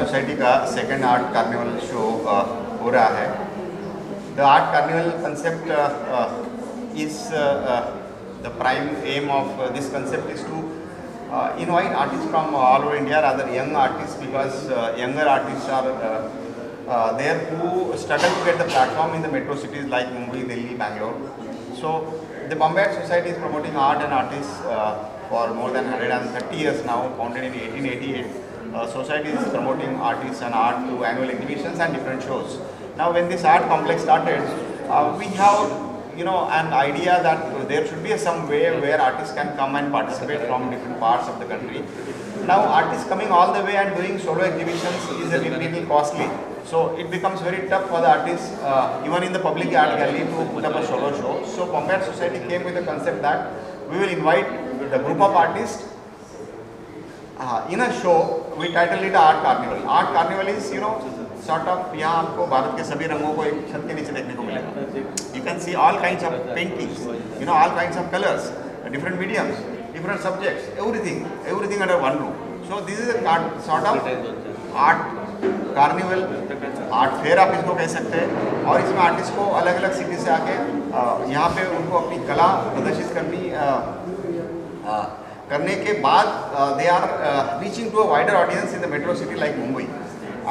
Society का second art carnival show हो रहा है. The art carnival concept is the prime aim of this concept is to invite artists from all over India, rather young artists, because younger artists are there who struggle to get the platform in the metro cities like Mumbai, Delhi, Bangalore. So the Bombay Art Society is promoting art and artists for more than 130 years now, founded in 1888. Society is promoting artists and art through annual exhibitions and different shows. Now when this art complex started, we have an idea that there should be some way where artists can come and participate from different parts of the country. Now artists coming all the way and doing solo exhibitions is a little costly. So it becomes very tough for the artists, even in the public art gallery, to put up a solo show. So Bombay Art Society came with the concept that we will invite the group of artists in a show. We title it Art Carnival. Art Carnival is sort of, यहाँ आपको भारत के सभी रंगों को एक छत के नीचे देखने को मिलेगा. You can see all kinds of paintings, all kinds of colors, different mediums, different subjects, everything under one roof. So this is a sort of art carnival, art fair आप इसको कह सकते हैं. और इसमें आर्टिस्ट को अलग अलग सिटी से आके यहाँ पे उनको अपनी कला प्रदर्शित करने के बाद they are reaching to a wider audience in the metro city like Mumbai.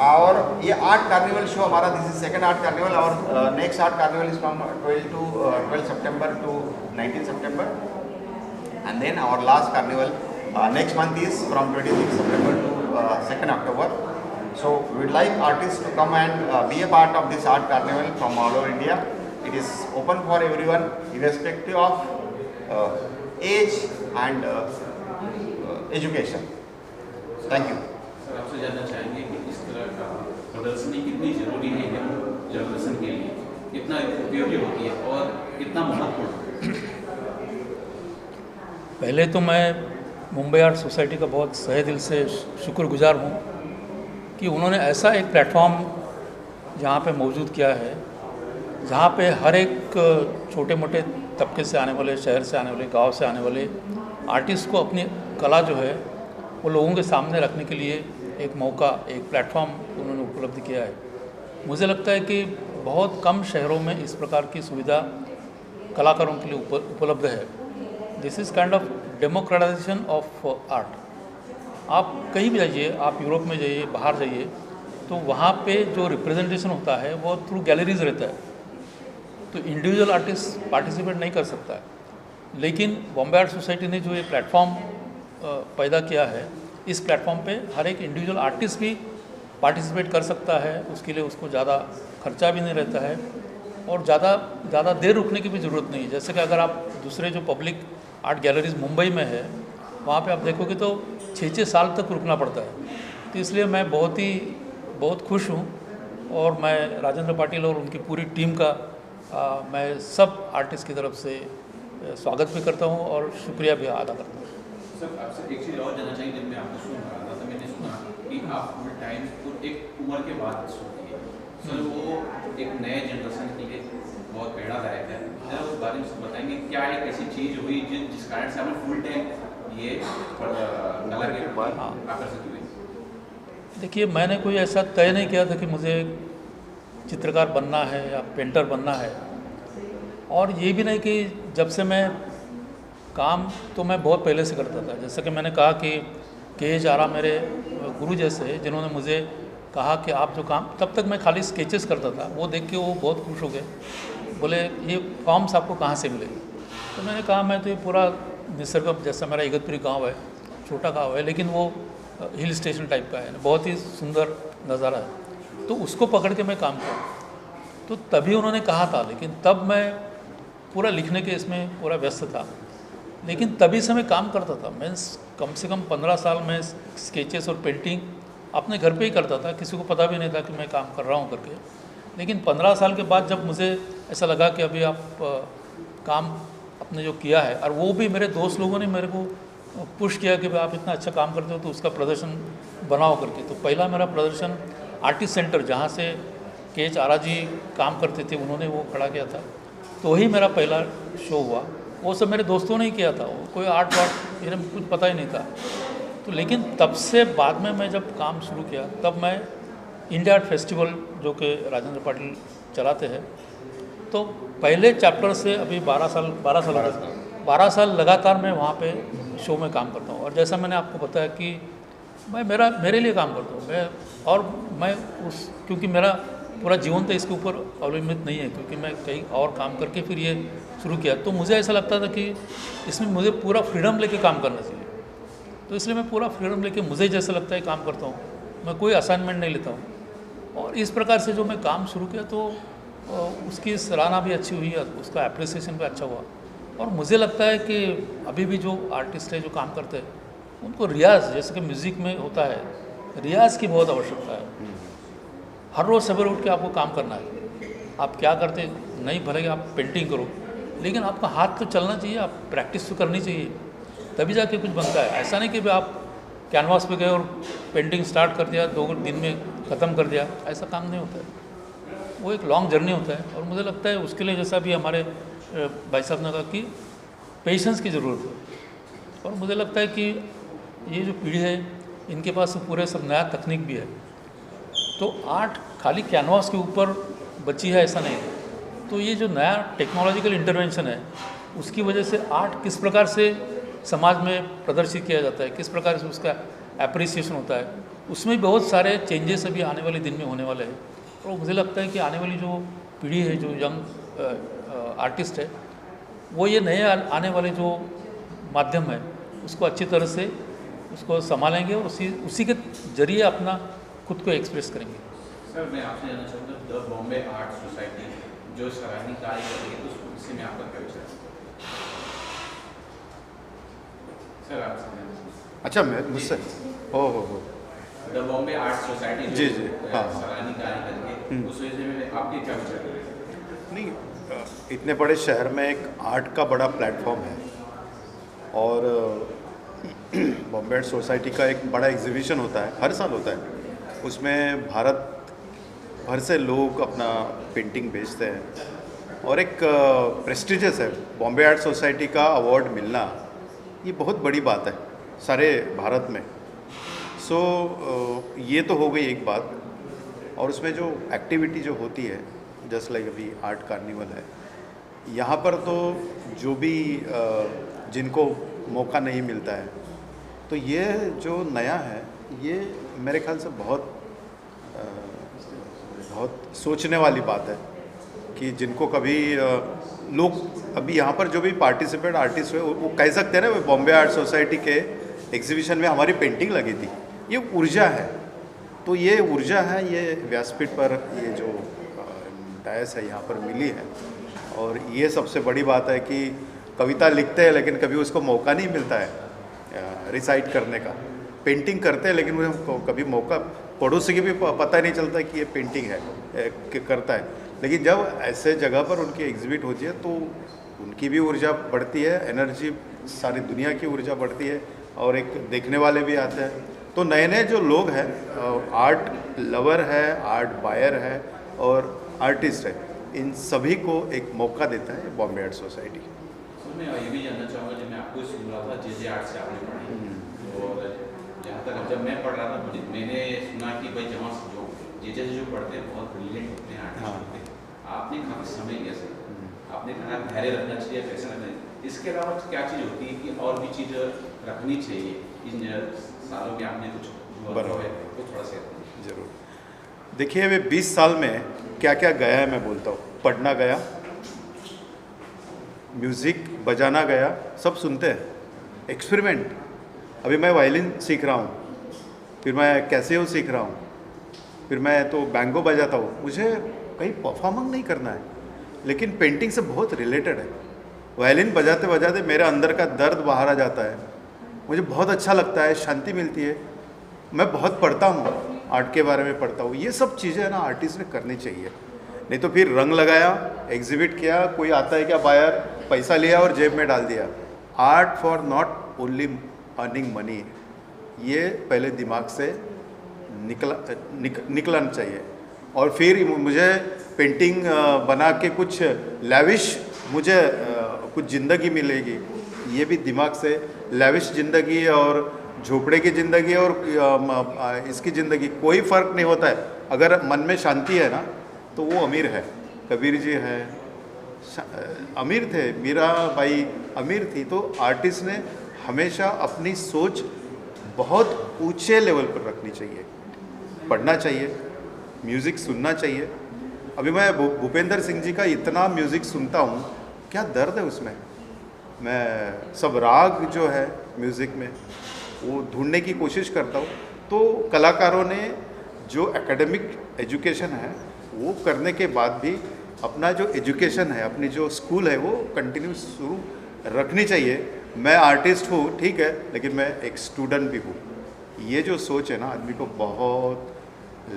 और ये आर्ट कार्निवल शो हमारा, this is second art carnival. और next art carnival is from 12 September to 19 September, and then our last carnival next month is from 26 September to 2nd October. So we would like artists to come and be a part of this art carnival from all over India. It is open for everyone, irrespective of age and education. Thank you. Sir, आपसे जानना चाहेंगे कि इस तरह का प्रदर्शनी कितनी जरूरी है जर्नलिज्म के लिए, कितना उपयोगी होती है और कितना महत्वपूर्ण. पहले तो मैं मुंबई आर्ट सोसाइटी का बहुत सहे दिल से शुक्रगुजार हूँ कि उन्होंने ऐसा एक प्लेटफॉर्म जहाँ पे मौजूद किया है, जहाँ पे हर एक छोटे मोटे तबके से आने वाले, शहर से आने वाले, गांव से आने वाले आर्टिस्ट को अपनी कला जो है वो लोगों के सामने रखने के लिए एक मौका, एक प्लेटफॉर्म उन्होंने उपलब्ध किया है. मुझे लगता है कि बहुत कम शहरों में इस प्रकार की सुविधा कलाकारों के लिए उपलब्ध है. This is kind of democratisation of art. आप कहीं भी जाइए, आप यूरोप में जाइए, बाहर जाइए, तो वहाँ पे जो रिप्रेजेंटेशन होता है वो थ्रू गैलरीज रहता है, तो इंडिविजुअल आर्टिस्ट पार्टिसिपेट नहीं कर सकता है. लेकिन बॉम्बे आर्ट सोसाइटी ने जो ये प्लेटफॉर्म पैदा किया है, इस प्लेटफॉर्म पे हर एक इंडिविजुअल आर्टिस्ट भी पार्टिसिपेट कर सकता है. उसके लिए उसको ज़्यादा खर्चा भी नहीं रहता है और ज़्यादा देर रुकने की भी ज़रूरत नहीं है. जैसे कि अगर आप दूसरे जो पब्लिक आर्ट गैलरीज मुंबई में है, वहाँ पे आप देखोगे तो 6 साल तक रुकना पड़ता है. तो इसलिए मैं बहुत खुश हूँ और मैं राजेंद्र पाटिल और उनकी पूरी टीम का मैं सब आर्टिस्ट की तरफ से स्वागत भी करता हूँ और शुक्रिया भी अदा करता हूँ. सर, आपसे एक चीज़ और जानना चाहिए. जब मैं आपको सुन रहा था तो मैंने सुना कि आप फुल टाइम और एक उम्र के बाद सुनती है. सर, वो एक नए जनरेशन के लिए बहुत प्रेरणादायक है. जरा उस बारे में बताएंगे, क्या एक ऐसी चीज़ हुई जिस कारण से हमें फुल टाइम ये कला के आकर्षित हुई? देखिए, मैंने कोई ऐसा तय नहीं किया था कि मुझे चित्रकार बनना है या पेंटर बनना है. और ये भी नहीं कि जब से मैं काम तो मैं बहुत पहले से करता था. जैसा कि मैंने कहा कि के.एच. आरा मेरे गुरु जैसे हैं, जिन्होंने मुझे कहा कि आप जो काम, तब तक मैं खाली स्केचेस करता था, वो देख के वो बहुत खुश हो गए. बोले ये फॉर्म्स आपको कहाँ से मिलेगी? तो मैंने कहा मैं तो ये पूरा निसर्ग, जैसा मेरा इगतपुरी गाँव है, छोटा गाँव है, लेकिन वो हिल स्टेशन टाइप का है, बहुत ही सुंदर नज़ारा है, तो उसको पकड़ के मैं काम किया. तो तभी उन्होंने कहा था, लेकिन तब मैं पूरा लिखने के इसमें पूरा व्यस्त था. लेकिन तभी से मैं काम करता था. मैं कम से कम 15 साल में स्केचेस और पेंटिंग अपने घर पे ही करता था, किसी को पता भी नहीं था कि मैं काम कर रहा हूँ करके। लेकिन 15 साल के बाद जब मुझे ऐसा लगा कि अभी आप काम अपने जो किया है, और वो भी मेरे दोस्त लोगों ने मेरे को पुश किया कि भाई आप इतना अच्छा काम करते हो तो उसका प्रदर्शन बनाओ करके। तो पहला मेरा प्रदर्शन आर्टिस्ट सेंटर, जहाँ से KH आरा जी काम करते थे, उन्होंने वो खड़ा किया था। तो वही मेरा पहला शो हुआ। वो सब मेरे दोस्तों ने ही किया था, वो कोई आर्ट वार्ट इन्हें कुछ पता ही नहीं था। तो लेकिन तब से बाद में मैं जब काम शुरू किया, तब मैं इंडिया आर्ट फेस्टिवल जो कि राजेंद्र पाटिल चलाते हैं, तो पहले चैप्टर से अभी 12 साल लगातार मैं वहाँ पे शो में काम करता हूँ। और जैसा मैंने आपको बताया कि मैं मेरे लिए काम करता हूँ, मैं क्योंकि मेरा पूरा जीवन तो इसके ऊपर अवलंबित नहीं है, क्योंकि मैं कहीं और काम करके फिर ये शुरू किया। तो मुझे ऐसा लगता था कि इसमें मुझे पूरा फ्रीडम लेके काम करना चाहिए, तो इसलिए मैं पूरा फ्रीडम लेके मुझे जैसा लगता है काम करता हूँ। मैं कोई असाइनमेंट नहीं लेता हूँ। और इस प्रकार से जो मैं काम शुरू किया तो उसकी सराहना भी अच्छी हुई, उसका एप्रिसिएशन भी अच्छा हुआ। और मुझे लगता है कि अभी भी जो आर्टिस्ट है जो काम करते हैं, उनको रियाज़, जैसे कि म्यूज़िक में होता है, रियाज़ की बहुत आवश्यकता है। हर रोज़ सवेरे उठ के आपको काम करना है। आप क्या करते नहीं, भले आप पेंटिंग करो, लेकिन आपका हाथ तो चलना चाहिए, आप प्रैक्टिस तो करनी चाहिए, तभी जाके कुछ बनता है। ऐसा नहीं कि भाई आप कैनवास पे गए और पेंटिंग स्टार्ट कर दिया, 2 दिन में ख़त्म कर दिया, ऐसा काम नहीं होता है। वो एक लॉन्ग जर्नी होता है। और मुझे लगता है उसके लिए, जैसा भी हमारे भाई साहब ने कहा, कि पेशेंस की ज़रूरत है। और मुझे लगता है कि ये जो पीढ़ी है, इनके पास पूरे सब नया तकनीक भी है। तो आर्ट खाली कैनवास के ऊपर बची है ऐसा नहीं है। तो ये जो नया टेक्नोलॉजिकल इंटरवेंशन है, उसकी वजह से आर्ट किस प्रकार से समाज में प्रदर्शित किया जाता है, किस प्रकार से उसका एप्रिसिएशन होता है, उसमें बहुत सारे चेंजेस अभी आने वाले दिन में होने वाले हैं। और मुझे लगता है कि आने वाली जो पीढ़ी है, जो यंग आर्टिस्ट है, वो ये नए आने वाले जो माध्यम है उसको अच्छी तरह से उसको संभालेंगे और उसी के जरिए अपना खुद को एक्सप्रेस करेंगे। सर, मैं आपसे जानना चाहूँगा, द बॉम्बे आर्ट सोसाइटी जो सराहनीय कार्य कर रही है, तो उससे में आपका क्या विचार है? सर, आप अच्छा, मैं मुझसे हो द बॉम्बे आर्ट सोसाइटी जी, जो हाँ। सराहनीय कार्य कर रही है, उस वजह में आपके क्या विचार है? नहीं, इतने बड़े शहर में एक आर्ट का बड़ा प्लेटफॉर्म है, और बॉम्बे आर्ट सोसाइटी का एक बड़ा एग्जीबिशन होता है, हर साल होता है। उसमें भारत भर से लोग अपना पेंटिंग बेचते हैं, और एक प्रेस्टिजियस है बॉम्बे आर्ट सोसाइटी का अवार्ड मिलना, ये बहुत बड़ी बात है सारे भारत में। सो ये तो हो गई एक बात। और उसमें जो एक्टिविटी जो होती है, जस्ट लाइक अभी आर्ट कार्निवल है, यहाँ पर तो जो भी जिनको मौका नहीं मिलता है, तो ये जो नया है, ये मेरे ख्याल से बहुत सोचने वाली बात है कि जिनको कभी लोग अभी यहाँ पर जो भी पार्टिसिपेट आर्टिस्ट हुए, वो कह सकते हैं ना, बॉम्बे आर्ट सोसाइटी के एग्जीबिशन में हमारी पेंटिंग लगी थी। ये ऊर्जा है, तो ये ऊर्जा है, ये व्यासपीठ पर ये जो डायस है यहाँ पर मिली है। और ये सबसे बड़ी बात है कि कविता लिखते हैं लेकिन कभी उसको मौका नहीं मिलता है रिसाइट करने का। पेंटिंग करते हैं लेकिन वो कभी मौका, पड़ोसी के भी पता ही नहीं चलता कि ये पेंटिंग है कि करता है। लेकिन जब ऐसे जगह पर उनकी एग्जिबिट होती है तो उनकी भी ऊर्जा बढ़ती है, एनर्जी, सारी दुनिया की ऊर्जा बढ़ती है, और एक देखने वाले भी आते हैं। तो नए नए जो लोग हैं, आर्ट लवर है, आर्ट बायर है और आर्टिस्ट है, इन सभी को एक मौका देता है बॉम्बे आर्ट सोसाइटी। सर, मैं ये भी जानना चाहूँगा, जब मैं आपको सुन रहा था, जे आर्ट से आपने पढ़ी, और जहाँ तक जब मैं पढ़ रहा था मैंने सुना कि भाई जहाँ से जो जो पढ़ते हैं बहुत ब्रिलियंट होते हैं, आर्टिस्ट होते हैं। आपने काफ़ी समय लिया सर, आपने कहा धैर्य रखना चाहिए, पैसा रखना चाहिए। इसके अलावा क्या चीज़ होती है कि और भी चीज़ रखनी चाहिए? इन सालों में आपने कुछ बराबर है तो थोड़ा सा ज़रूर। देखिए, वे 20 साल में क्या क्या गया है मैं बोलता हूँ। पढ़ना गया, म्यूज़िक बजाना गया, सब सुनते हैं, एक्सपेरिमेंट। अभी मैं वायलिन सीख रहा हूँ, फिर मैं कैसियो सीख रहा हूँ, फिर मैं तो बैंगो बजाता हूँ। मुझे कहीं परफॉर्मिंग नहीं करना है, लेकिन पेंटिंग से बहुत रिलेटेड है। वायलिन बजाते बजाते मेरे अंदर का दर्द बाहर आ जाता है, मुझे बहुत अच्छा लगता है, शांति मिलती है। मैं बहुत पढ़ता हूँ, आर्ट के बारे में पढ़ता हूँ। ये सब चीज़ें ना आर्टिस्ट ने करनी चाहिए। नहीं तो फिर रंग लगाया, एग्जिबिट किया, कोई आता है क्या बायर, पैसा लिया और जेब में डाल दिया। Art for not only earning money, ये पहले दिमाग से निकलना चाहिए। और फिर मुझे पेंटिंग बना के कुछ लैविश, मुझे कुछ ज़िंदगी मिलेगी, ये भी दिमाग से। लैविश ज़िंदगी और झोपड़े की ज़िंदगी और इसकी ज़िंदगी कोई फ़र्क नहीं होता है। अगर मन में शांति है ना तो वो अमीर है। कबीर जी है, अमीर थे, मीराबाई अमीर थी। तो आर्टिस्ट ने हमेशा अपनी सोच बहुत ऊंचे लेवल पर रखनी चाहिए, पढ़ना चाहिए, म्यूज़िक सुनना चाहिए। अभी मैं भूपेंद्र सिंह जी का इतना म्यूज़िक सुनता हूँ, क्या दर्द है उसमें। मैं सब राग जो है म्यूज़िक में वो ढूंढने की कोशिश करता हूँ। तो कलाकारों ने जो एकेडमिक एजुकेशन है वो करने के बाद भी अपना जो एजुकेशन है, अपनी जो स्कूल है, वो कंटिन्यू शुरू रखनी चाहिए। मैं आर्टिस्ट हूँ ठीक है, लेकिन मैं एक स्टूडेंट भी हूँ। ये जो सोच है ना आदमी को बहुत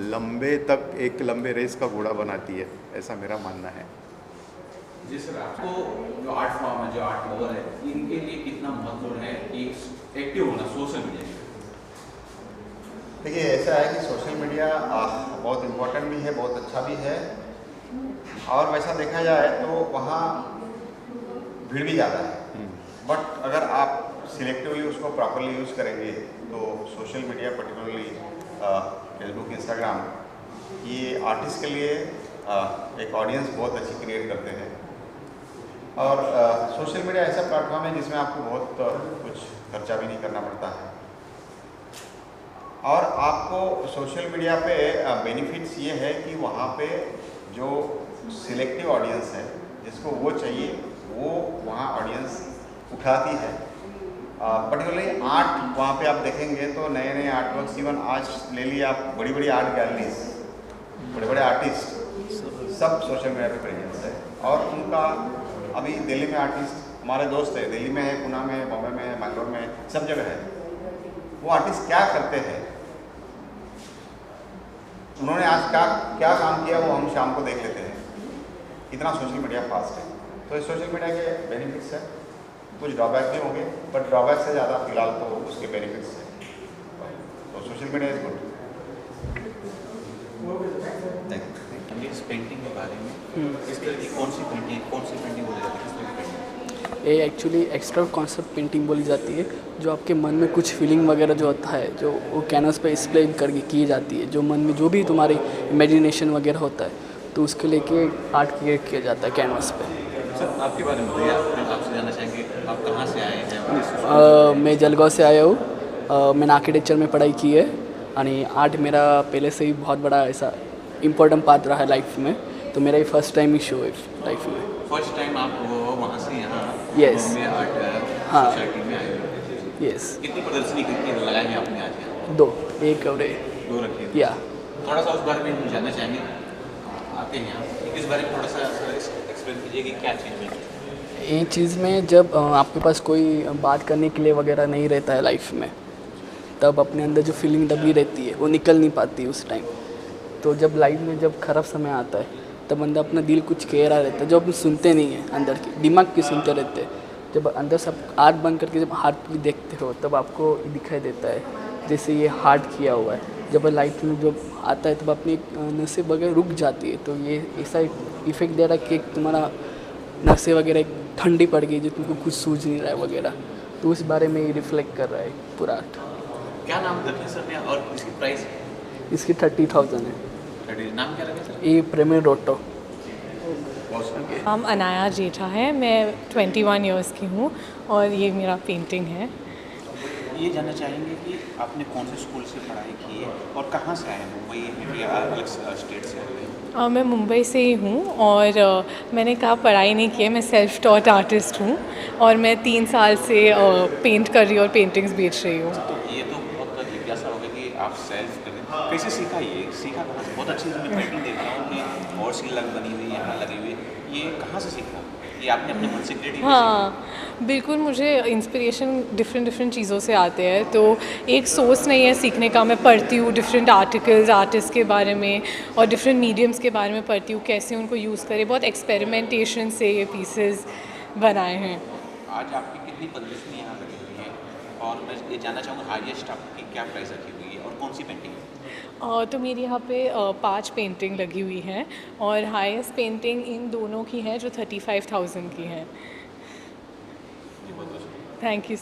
लंबे तक एक लंबे रेस का घोड़ा बनाती है, ऐसा मेरा मानना है। जी सर, आपको जो आर्ट फॉर्म है, जो आर्ट लवर है, इनके लिए कितना महत्वपूर्ण है कि एक्टिव होना सोशल मीडिया में? देखिए ऐसा है कि सोशल मीडिया बहुत इम्पोर्टेंट भी है, बहुत अच्छा भी है। और वैसा देखा जाए तो वहाँ भीड़ भी ज़्यादा है। बट अगर आप सिलेक्टिवली उसको प्रॉपरली यूज़ करेंगे तो social media, particularly Facebook, Instagram, ये आर्टिस्ट के लिए एक ऑडियंस बहुत अच्छी क्रिएट करते हैं। और सोशल मीडिया ऐसा प्लेटफॉर्म है जिसमें आपको बहुत कुछ खर्चा भी नहीं करना पड़ता है। और आपको सोशल मीडिया पे बेनिफिट्स ये है कि वहाँ पे जो सिलेक्टिव ऑडियंस है, जिसको वो चाहिए वो वहाँ ऑडियंस उठाती है। पर्टिकुलरली आर्ट, वहाँ पे आप देखेंगे तो नए नए आर्ट वर्क्स, इवन आज ले लिए आप बड़ी बड़ी आर्ट गैलरीज, बड़े बड़े आर्टिस्ट सब सोशल मीडिया पे प्रेजेंस है। और उनका अभी दिल्ली में आर्टिस्ट हमारे दोस्त है, दिल्ली में है, पुणे में है, बॉम्बे में है, बैंगलोर में है, सब जगह है। वो आर्टिस्ट क्या करते हैं, उन्होंने आज क्या काम किया, वो हम शाम को देख लेते हैं। इतना सोशल मीडिया फास्ट है। तो इस सोशल मीडिया के बेनिफिट्स है, कुछ ड्रॉबैक भी होंगे, बट ड्रॉबैक से ज़्यादा फिलहाल तो उसके बेनिफिट्स हैं। तो सोशल मीडिया इज गुड। इस पेंटिंग के बारे में इस तरह की कौन सी पेंटिंग बोली जाती है, किस तरह की पेंटिंग? ये एक्चुअली एक्स्ट्रा कॉन्सेप्ट पेंटिंग बोली जाती है, जो आपके मन में कुछ फीलिंग वगैरह जो होता है, जो वो कैनवस पे एक्सप्लेन करके की जाती है। जो मन में जो भी तुम्हारी इमेजिनेशन वगैरह होता है, तो उसके लेके आर्ट क्रिएट किया जाता है कैनवस पे। सर आपके बारे में बताइए, आपसे जानना चाहेंगे आप कहाँ से आए हैं? मैं जलगांव से आया हूँ। मैंने आर्किटेक्चर में पढ़ाई की है। यानी आर्ट मेरा पहले से ही बहुत बड़ा ऐसा इम्पोर्टेंट पार्ट रहा है लाइफ में। तो मेरा ही फर्स्ट टाइम ही शो है लाइफ में। फर्स्ट टाइम आप वहाँ से यहाँ Yes. बॉम्बे आर्ट हाँ। सोसाइटी में आए हो? यस। कितनी प्रदर्शनी कितनी लगाई है आपने आज यहाँ? 2, 1 और 2 रखी है। या थोड़ा सा उस बारे में हम जानना चाहेंगे। आते हैं यहाँ, इस बारे में थोड़ा सा एक्सप्लेन कीजिए कि क्या चीज़ है ये चीज़ में। जब आपके पास कोई बात करने के लिए वगैरह नहीं रहता है लाइफ में, तब अपने अंदर जो फीलिंग दबी रहती है वो निकल नहीं पाती उस टाइम। तो जब लाइफ में जब खराब समय आता है, तब अंदर अपना दिल कुछ कह रहा रहता है, जो आप सुनते नहीं हैं, अंदर की दिमाग की सुनते रहते हैं। जब अंदर सब आर्ट बंद करके जब हार्ट भी देखते हो, तब आपको दिखाई देता है जैसे ये हार्ट किया हुआ है। जब लाइफ में जब आता है, तब अपनी नसें वगैरह रुक जाती है। तो ये ऐसा इफेक्ट दे रहा है कि तुम्हारा नसें वगैरह ठंडी पड़ गई, जो तुमको कुछ सूझ नहीं रहा है वगैरह। तो उस बारे में ये रिफ्लेक्ट कर रहा है पूरा आर्ट। क्या नाम रखे सर ने और इसकी प्राइस? इसकी 30,000 है। नाम क्या रखे सर? ये प्रेमी रोटो। नाम अनाया जेठा है, मैं 21 इयर्स की हूँ और ये मेरा पेंटिंग है। ये जानना चाहेंगे कि आपने कौन से स्कूल से पढ़ाई की है और कहाँ से आए हैं? मुंबई में या अलग स्टेट से आए हैं? मैं मुंबई से ही हूँ और मैंने कहा पढ़ाई नहीं की है, मैं सेल्फ टॉट आर्टिस्ट हूँ और मैं 3 साल से पेंट कर रही हूँ और पेंटिंग्स बेच रही हूँ। तो ये तो बहुत जिज्ञासा होगा कि आप सेल्फ करें, कैसे सीखा? ये सीखा कहाँ से? बहुत अच्छी मैं पेंटिंग देख रहा हूँ कि और सी लग बनी हुई है, यहाँ लगी हुई है, ये कहाँ से सीखा? ये आपने अपने मन से क्रिएटिव हाँ बिल्कुल, मुझे इंस्पिरेशन डिफरेंट चीज़ों से आते हैं, तो एक सोर्स नहीं है सीखने का। मैं पढ़ती हूँ डिफरेंट आर्टिकल्स आर्टिस्ट के बारे में और डिफरेंट मीडियम्स के बारे में पढ़ती हूँ, कैसे उनको यूज़ करें। बहुत एक्सपेरिमेंटेशन से ये पीसेस बनाए हैं। आज आपकी कितनी प्रदर्शनी यहाँ लगी हुई है, और मैं ये जानना चाहूँगा हाईएस्ट आपकी क्या प्राइस रखी हुई है और कौन सी पेंटिंग है? तो मेरी यहाँ पे 5 पेंटिंग लगी हुई हैं और हाईएस्ट पेंटिंग इन दोनों की है जो 35,000 की है। Thank you.